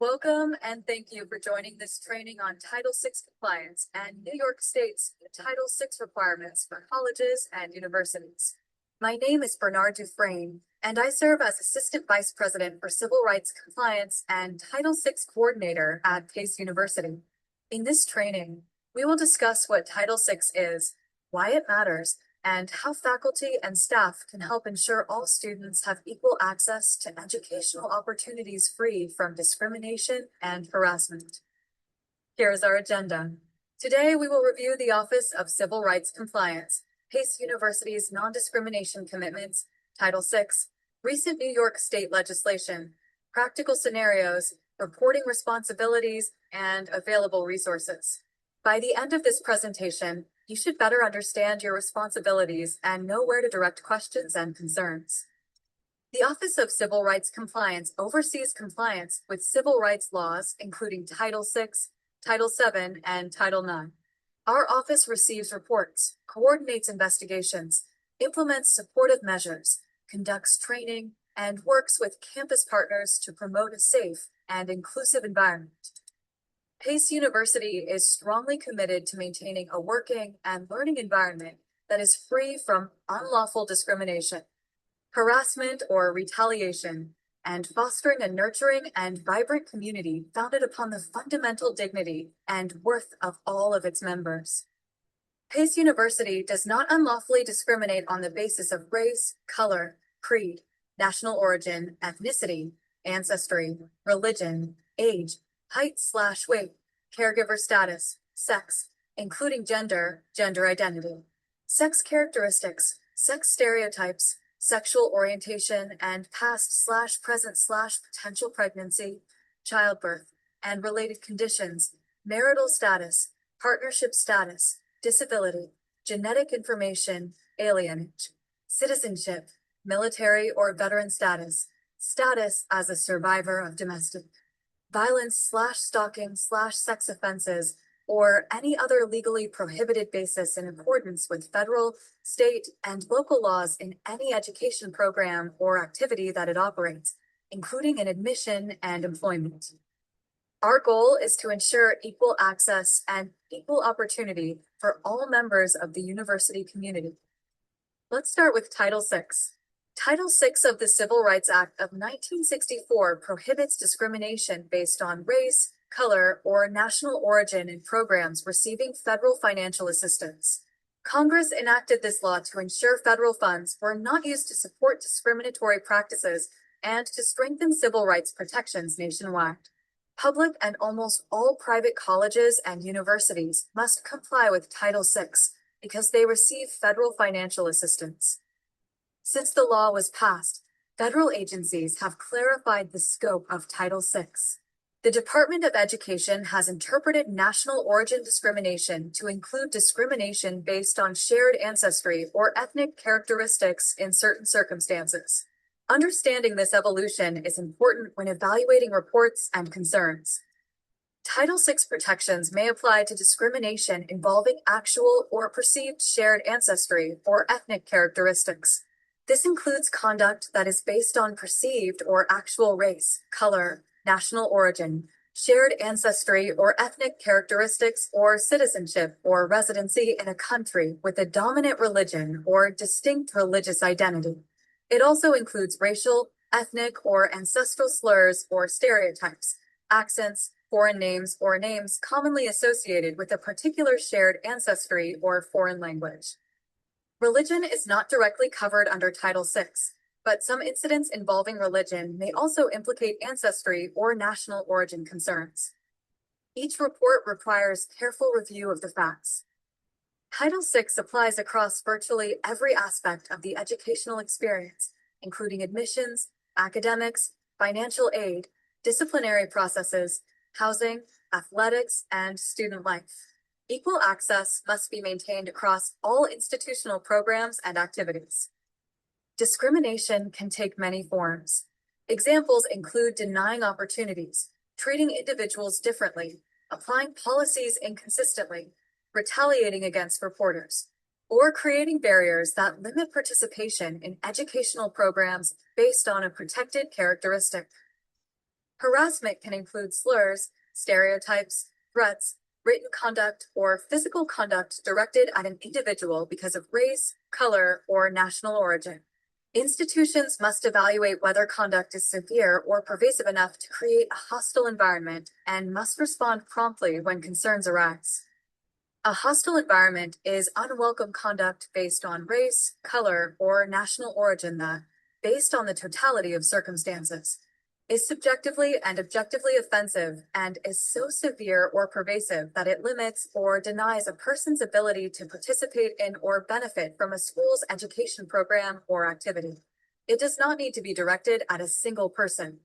Welcome and thank you for joining this training on Title VI compliance and New York State's Title VI requirements for colleges and universities. My name is Bernard Dufresne, and I serve as Assistant Vice President for Civil Rights Compliance and Title VI Coordinator at Pace University. In this training, we will discuss what Title VI is, why it matters, and how faculty and staff can help ensure all students have equal access to educational opportunities free from discrimination and harassment. Here is our agenda. Today, we will review the Office of Civil Rights Compliance, Pace University's non-discrimination commitments, Title VI, recent New York State legislation, practical scenarios, reporting responsibilities, and available resources. By the end of this presentation, you should better understand your responsibilities and know where to direct questions and concerns. The Office of Civil Rights Compliance oversees compliance with civil rights laws, including Title VI, Title VII, and Title IX. Our office receives reports, coordinates investigations, implements supportive measures, conducts training, and works with campus partners to promote a safe and inclusive environment. Pace University is strongly committed to maintaining a working and learning environment that is free from unlawful discrimination, harassment, or retaliation, and fostering a nurturing and vibrant community founded upon the fundamental dignity and worth of all of its members. Pace University does not unlawfully discriminate on the basis of race, color, creed, national origin, ethnicity, ancestry, religion, age, height/weight, caregiver status, sex, including gender identity, sex characteristics, sex stereotypes, sexual orientation, and past/present/potential pregnancy, childbirth, and related conditions, marital status, partnership status, disability, genetic information, alienage, citizenship, military or veteran status, status as a survivor of domestic violence/stalking/sex offenses, or any other legally prohibited basis in accordance with federal, state, and local laws in any education program or activity that it operates, including in admission and employment. Our goal is to ensure equal access and equal opportunity for all members of the university community. Let's start with Title VI. Title VI of the Civil Rights Act of 1964 prohibits discrimination based on race, color, or national origin in programs receiving federal financial assistance. Congress enacted this law to ensure federal funds were not used to support discriminatory practices and to strengthen civil rights protections nationwide. Public and almost all private colleges and universities must comply with Title VI because they receive federal financial assistance. Since the law was passed, federal agencies have clarified the scope of Title VI. The Department of Education has interpreted national origin discrimination to include discrimination based on shared ancestry or ethnic characteristics in certain circumstances. Understanding this evolution is important when evaluating reports and concerns. Title VI protections may apply to discrimination involving actual or perceived shared ancestry or ethnic characteristics. This includes conduct that is based on perceived or actual race, color, national origin, shared ancestry or ethnic characteristics, or citizenship or residency in a country with a dominant religion or distinct religious identity. It also includes racial, ethnic, or ancestral slurs or stereotypes, accents, foreign names, or names commonly associated with a particular shared ancestry or foreign language. Religion is not directly covered under Title VI, but some incidents involving religion may also implicate ancestry or national origin concerns. Each report requires careful review of the facts. Title VI applies across virtually every aspect of the educational experience, including admissions, academics, financial aid, disciplinary processes, housing, athletics, and student life. Equal access must be maintained across all institutional programs and activities. Discrimination can take many forms. Examples include denying opportunities, treating individuals differently, applying policies inconsistently, retaliating against reporters, or creating barriers that limit participation in educational programs based on a protected characteristic. Harassment can include slurs, stereotypes, threats, written conduct, or physical conduct directed at an individual because of race, color, or national origin. Institutions must evaluate whether conduct is severe or pervasive enough to create a hostile environment and must respond promptly when concerns arise. A hostile environment is unwelcome conduct based on race, color, or national origin that, based on the totality of circumstances, is subjectively and objectively offensive and is so severe or pervasive that it limits or denies a person's ability to participate in or benefit from a school's education program or activity. It does not need to be directed at a single person.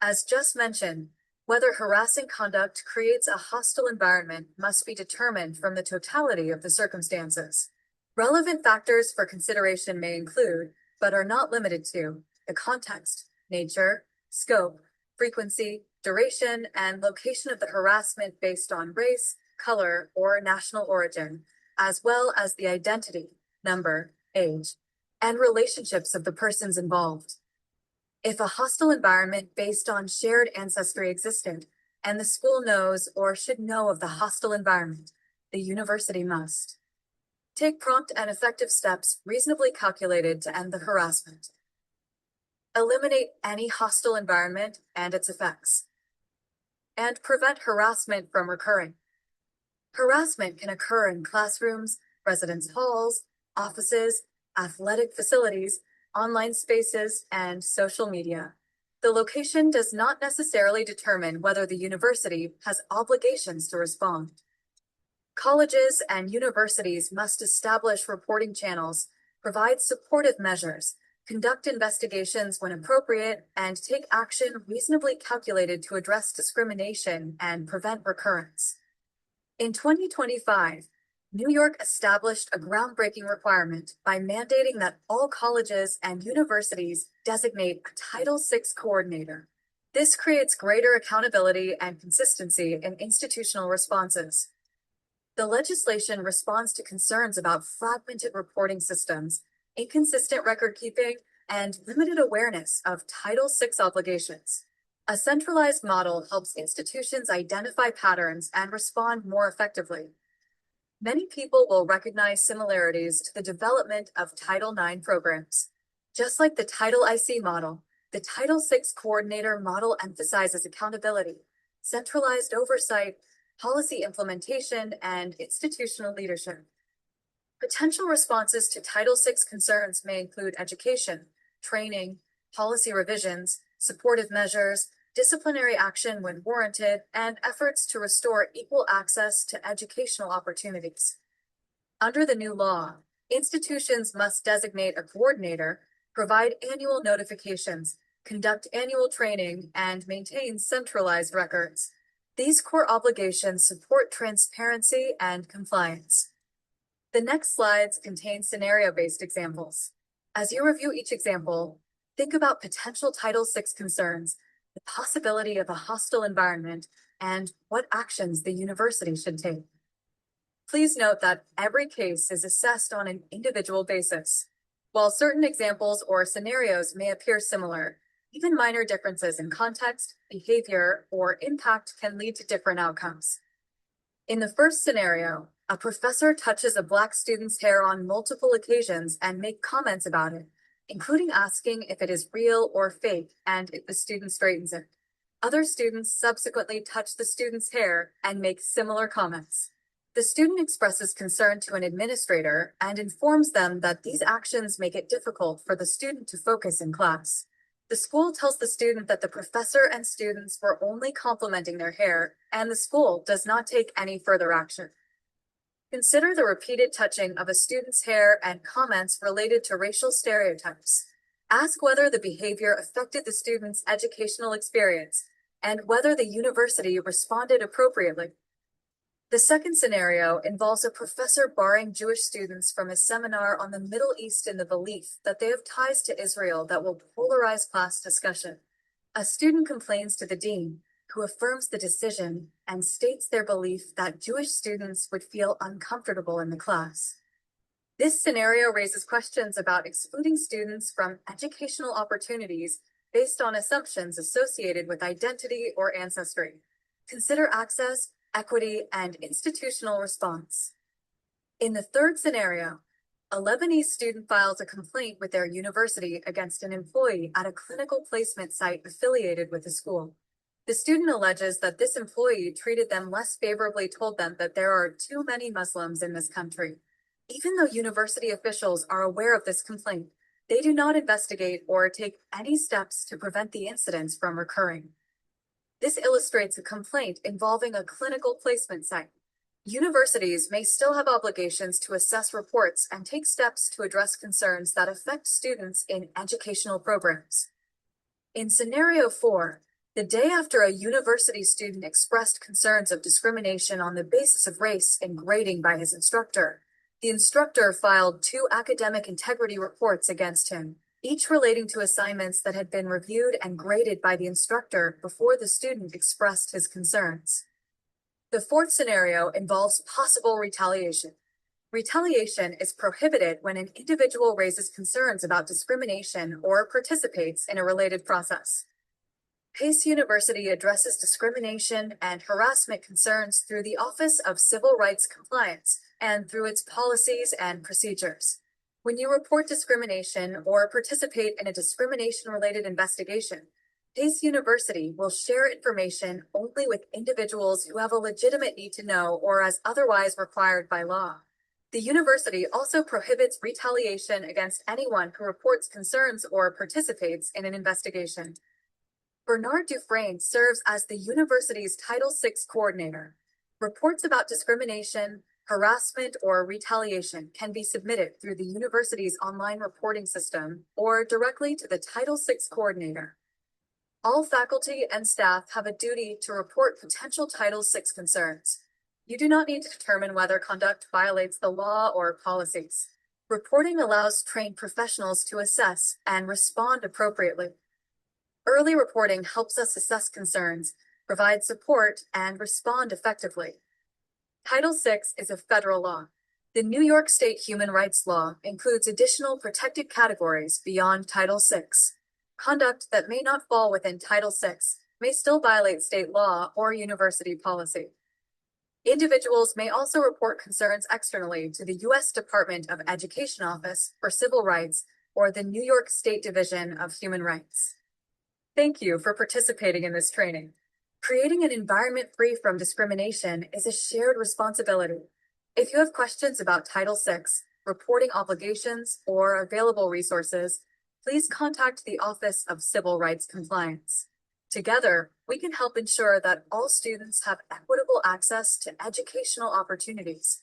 As just mentioned, whether harassing conduct creates a hostile environment must be determined from the totality of the circumstances. Relevant factors for consideration may include, but are not limited to, the context, nature, scope, frequency, duration, and location of the harassment based on race, color, or national origin, as well as the identity, number, age, and relationships of the persons involved. If a hostile environment based on shared ancestry existed, and the school knows or should know of the hostile environment, the university must take prompt and effective steps reasonably calculated to end the harassment. Eliminate any hostile environment and its effects. And prevent harassment from recurring. Harassment can occur in classrooms, residence halls, offices, athletic facilities, online spaces, and social media. The location does not necessarily determine whether the university has obligations to respond. Colleges and universities must establish reporting channels, provide supportive measures, conduct investigations when appropriate, and take action reasonably calculated to address discrimination and prevent recurrence. In 2025, New York established a groundbreaking requirement by mandating that all colleges and universities designate a Title VI coordinator. This creates greater accountability and consistency in institutional responses. The legislation responds to concerns about fragmented reporting systems, inconsistent record keeping, and limited awareness of Title VI obligations. A centralized model helps institutions identify patterns and respond more effectively. Many people will recognize similarities to the development of Title IX programs. Just like the Title IC model, the Title VI coordinator model emphasizes accountability, centralized oversight, policy implementation, and institutional leadership. Potential responses to Title VI concerns may include education, training, policy revisions, supportive measures, disciplinary action when warranted, and efforts to restore equal access to educational opportunities. Under the new law, institutions must designate a coordinator, provide annual notifications, conduct annual training, and maintain centralized records. These core obligations support transparency and compliance. The next slides contain scenario-based examples. As you review each example, think about potential Title VI concerns, the possibility of a hostile environment, and what actions the university should take. Please note that every case is assessed on an individual basis. While certain examples or scenarios may appear similar, even minor differences in context, behavior, or impact can lead to different outcomes. In the first scenario, a professor touches a Black student's hair on multiple occasions and makes comments about it, including asking if it is real or fake and if the student straightens it. Other students subsequently touch the student's hair and make similar comments. The student expresses concern to an administrator and informs them that these actions make it difficult for the student to focus in class. The school tells the student that the professor and students were only complimenting their hair, and the school does not take any further action. Consider the repeated touching of a student's hair and comments related to racial stereotypes. Ask whether the behavior affected the student's educational experience and whether the university responded appropriately. The second scenario involves a professor barring Jewish students from a seminar on the Middle East in the belief that they have ties to Israel that will polarize class discussion. A student complains to the dean, who affirms the decision and states their belief that Jewish students would feel uncomfortable in the class. This scenario raises questions about excluding students from educational opportunities based on assumptions associated with identity or ancestry. Consider access, equity, and institutional response. In the third scenario, a Lebanese student files a complaint with their university against an employee at a clinical placement site affiliated with the school. The student alleges that this employee treated them less favorably, told them that there are too many Muslims in this country. Even though university officials are aware of this complaint, they do not investigate or take any steps to prevent the incidents from recurring. This illustrates a complaint involving a clinical placement site. Universities may still have obligations to assess reports and take steps to address concerns that affect students in educational programs. In scenario 4, the day after a university student expressed concerns of discrimination on the basis of race in grading by his instructor, the instructor filed 2 academic integrity reports against him, each relating to assignments that had been reviewed and graded by the instructor before the student expressed his concerns. The fourth scenario involves possible retaliation. Retaliation is prohibited when an individual raises concerns about discrimination or participates in a related process. Pace University addresses discrimination and harassment concerns through the Office of Civil Rights Compliance and through its policies and procedures. When you report discrimination or participate in a discrimination-related investigation, Pace University will share information only with individuals who have a legitimate need to know or as otherwise required by law. The university also prohibits retaliation against anyone who reports concerns or participates in an investigation. Bernard Dufresne serves as the university's Title VI coordinator. Reports about discrimination, harassment, or retaliation can be submitted through the university's online reporting system or directly to the Title VI coordinator. All faculty and staff have a duty to report potential Title VI concerns. You do not need to determine whether conduct violates the law or policies. Reporting allows trained professionals to assess and respond appropriately. Early reporting helps us assess concerns, provide support, and respond effectively. Title VI is a federal law. The New York State Human Rights Law includes additional protected categories beyond Title VI. Conduct that may not fall within Title VI may still violate state law or university policy. Individuals may also report concerns externally to the U.S. Department of Education Office for Civil Rights or the New York State Division of Human Rights. Thank you for participating in this training. Creating an environment free from discrimination is a shared responsibility. If you have questions about Title VI, reporting obligations, or available resources, please contact the Office of Civil Rights Compliance. Together, we can help ensure that all students have equitable access to educational opportunities.